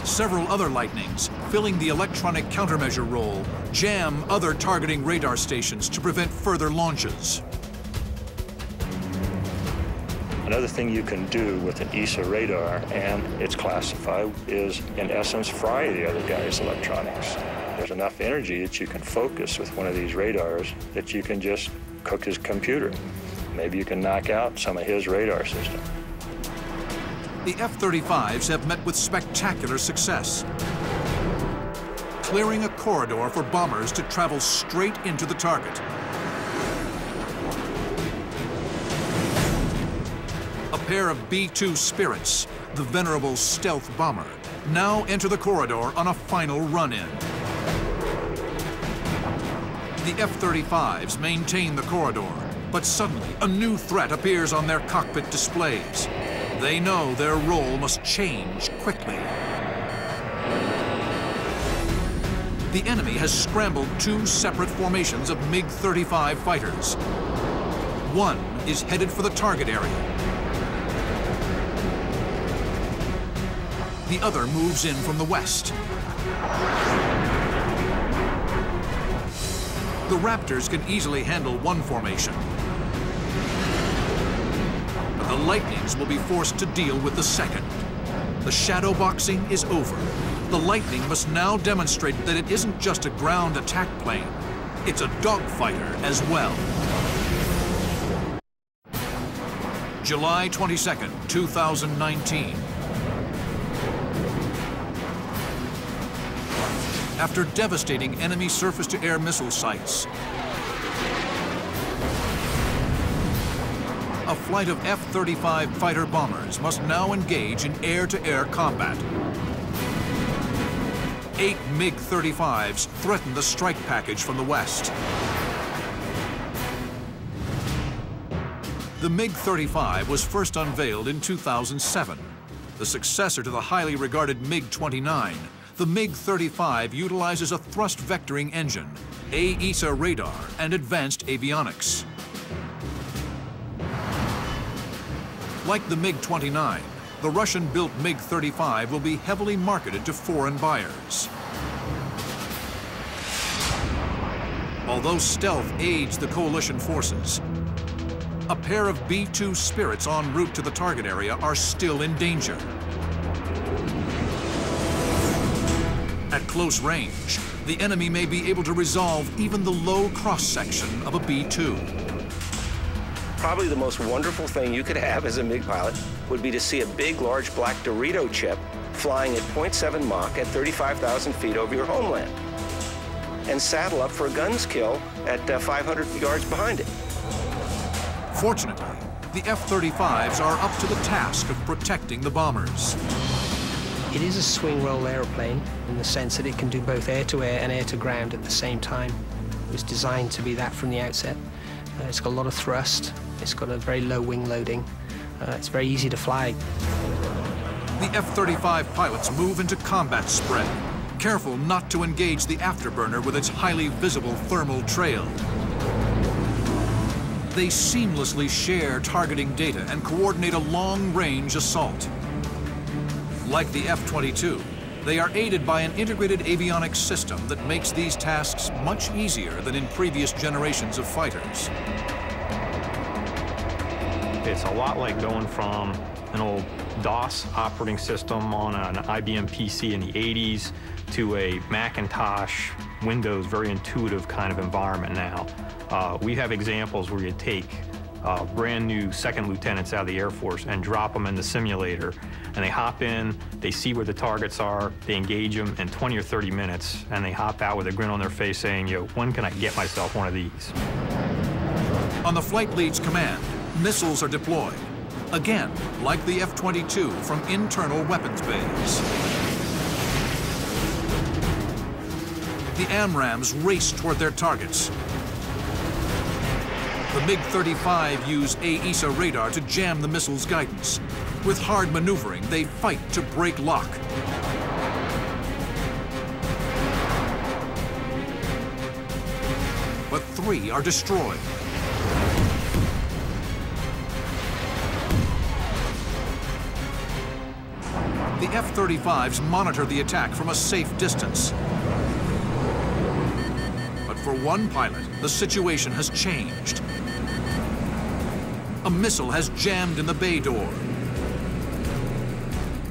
Several other Lightnings, filling the electronic countermeasure role, jam other targeting radar stations to prevent further launches. Another thing you can do with an ESA radar, and it's classified, is in essence fry the other guy's electronics. There's enough energy that you can focus with one of these radars that you can just cook his computer. Maybe you can knock out some of his radar system. The F-35s have met with spectacular success, clearing a corridor for bombers to travel straight into the target. A pair of B-2 Spirits, the venerable stealth bomber, now enter the corridor on a final run-in. The F-35s maintain the corridor, but suddenly a new threat appears on their cockpit displays. They know their role must change quickly. The enemy has scrambled two separate formations of MiG-35 fighters. One is headed for the target area. The other moves in from the west. The Raptors can easily handle one formation. But the Lightnings will be forced to deal with the second. The shadow boxing is over. The Lightning must now demonstrate that it isn't just a ground attack plane. It's a dogfighter as well. July 22nd, 2019. After devastating enemy surface-to-air missile sites, a flight of F-35 fighter bombers must now engage in air-to-air combat. 8 MiG-35s threaten the strike package from the west. The MiG-35 was first unveiled in 2007. The successor to the highly regarded MiG-29, the MiG-35 utilizes a thrust vectoring engine, AESA radar, and advanced avionics. Like the MiG-29, the Russian-built MiG-35 will be heavily marketed to foreign buyers. Although stealth aids the coalition forces, a pair of B-2 Spirits en route to the target area are still in danger. At close range, the enemy may be able to resolve even the low cross-section of a B-2. Probably the most wonderful thing you could have as a MiG pilot would be to see a big, large black Dorito chip flying at 0.7 Mach at 35,000 feet over your homeland and saddle up for a guns kill at 500 yards behind it. Fortunately, the F-35s are up to the task of protecting the bombers. It is a swing-roll aeroplane in the sense that it can do both air-to-air and air-to-ground at the same time. It was designed to be that from the outset. It's got a lot of thrust. It's got a very low wing loading. It's very easy to fly. The F-35 pilots move into combat spread, careful not to engage the afterburner with its highly visible thermal trail. They seamlessly share targeting data and coordinate a long-range assault. Like the F-22, they are aided by an integrated avionics system that makes these tasks much easier than in previous generations of fighters. It's a lot like going from an old DOS operating system on an IBM PC in the 80s to a Macintosh, Windows, very intuitive kind of environment now. We have examples where you take brand new second lieutenants out of the Air Force and drop them in the simulator, and they hop in, they see where the targets are, they engage them in 20 or 30 minutes, and they hop out with a grin on their face saying, yo, when can I get myself one of these? On the flight lead's command, missiles are deployed. Again, like the F-22 from internal weapons bays. The AMRAAMs race toward their targets. The MiG-35 use AESA radar to jam the missile's guidance. With hard maneuvering, they fight to break lock. But 3 are destroyed. The The F-35s monitor the attack from a safe distance. But for one pilot, the situation has changed. A missile has jammed in the bay door.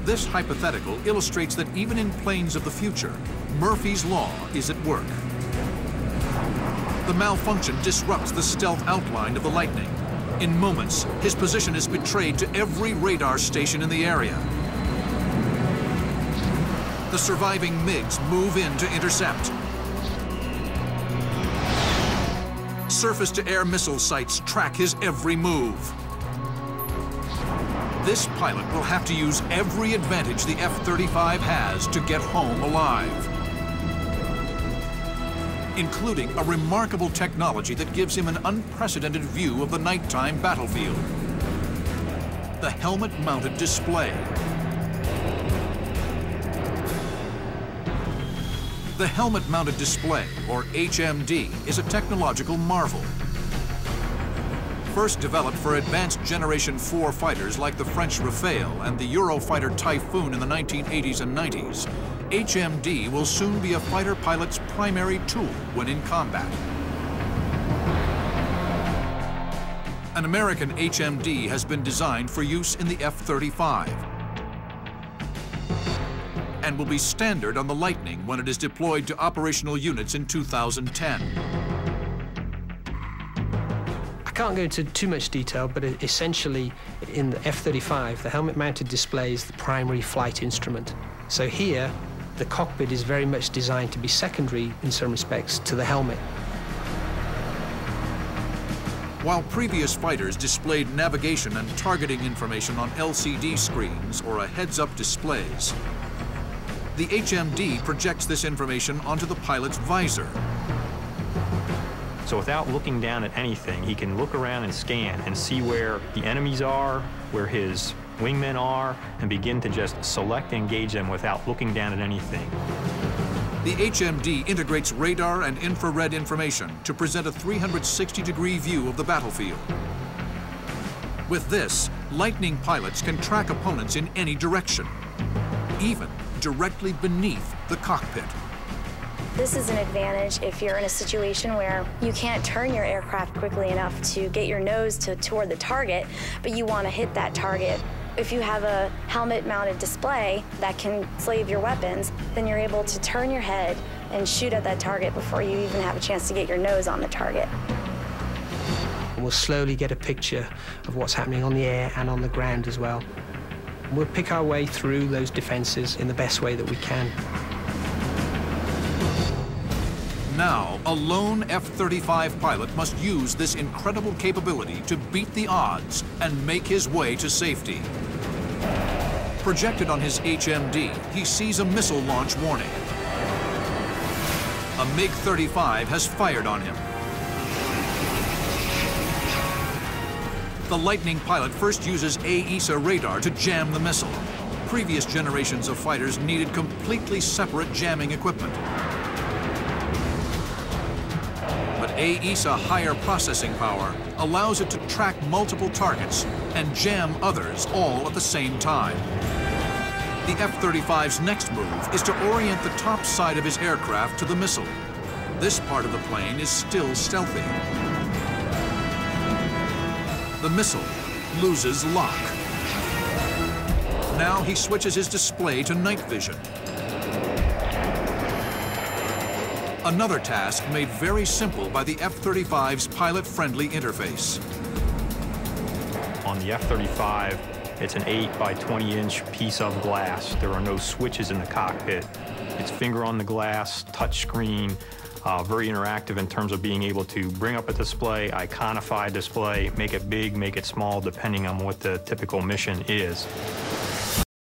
This hypothetical illustrates that even in planes of the future, Murphy's Law is at work. The malfunction disrupts the stealth outline of the Lightning. In moments, his position is betrayed to every radar station in the area. The surviving MiGs move in to intercept. Surface-to-air missile sites track his every move. This pilot will have to use every advantage the F-35 has to get home alive, including a remarkable technology that gives him an unprecedented view of the nighttime battlefield. The helmet-mounted display. The helmet-mounted display, or HMD, is a technological marvel. First developed for advanced Generation 4 fighters like the French Rafale and the Eurofighter Typhoon in the 1980s and 90s, HMD will soon be a fighter pilot's primary tool when in combat. An American HMD has been designed for use in the F-35 and will be standard on the Lightning when it is deployed to operational units in 2010. I can't go into too much detail, but essentially in the F-35, the helmet-mounted display is the primary flight instrument. So here, the cockpit is very much designed to be secondary, in some respects, to the helmet. While previous fighters displayed navigation and targeting information on LCD screens or a heads-up displays, the HMD projects this information onto the pilot's visor. So without looking down at anything, he can look around and scan and see where the enemies are, where his wingmen are, and begin to just select and engage them without looking down at anything. The HMD integrates radar and infrared information to present a 360-degree view of the battlefield. With this, Lightning pilots can track opponents in any direction, even directly beneath the cockpit. This is an advantage if you're in a situation where you can't turn your aircraft quickly enough to get your nose toward the target, but you want to hit that target. If you have a helmet-mounted display that can slave your weapons, then you're able to turn your head and shoot at that target before you even have a chance to get your nose on the target. We'll slowly get a picture of what's happening on the air and on the ground as well. We'll pick our way through those defenses in the best way that we can. Now, a lone F-35 pilot must use this incredible capability to beat the odds and make his way to safety. Projected on his HMD, he sees a missile launch warning. A MiG-35 has fired on him. The Lightning pilot first uses AESA radar to jam the missile. Previous generations of fighters needed completely separate jamming equipment. But AESA higher processing power allows it to track multiple targets and jam others all at the same time. The F-35's next move is to orient the top side of his aircraft to the missile. This part of the plane is still stealthy. The missile loses lock. Now he switches his display to night vision. Another task made very simple by the F-35's pilot-friendly interface. On the F-35, it's an 8 by 20-inch piece of glass. There are no switches in the cockpit. It's finger on the glass, touch screen, very interactive in terms of being able to bring up a display, iconify a display, make it big, make it small, depending on what the typical mission is.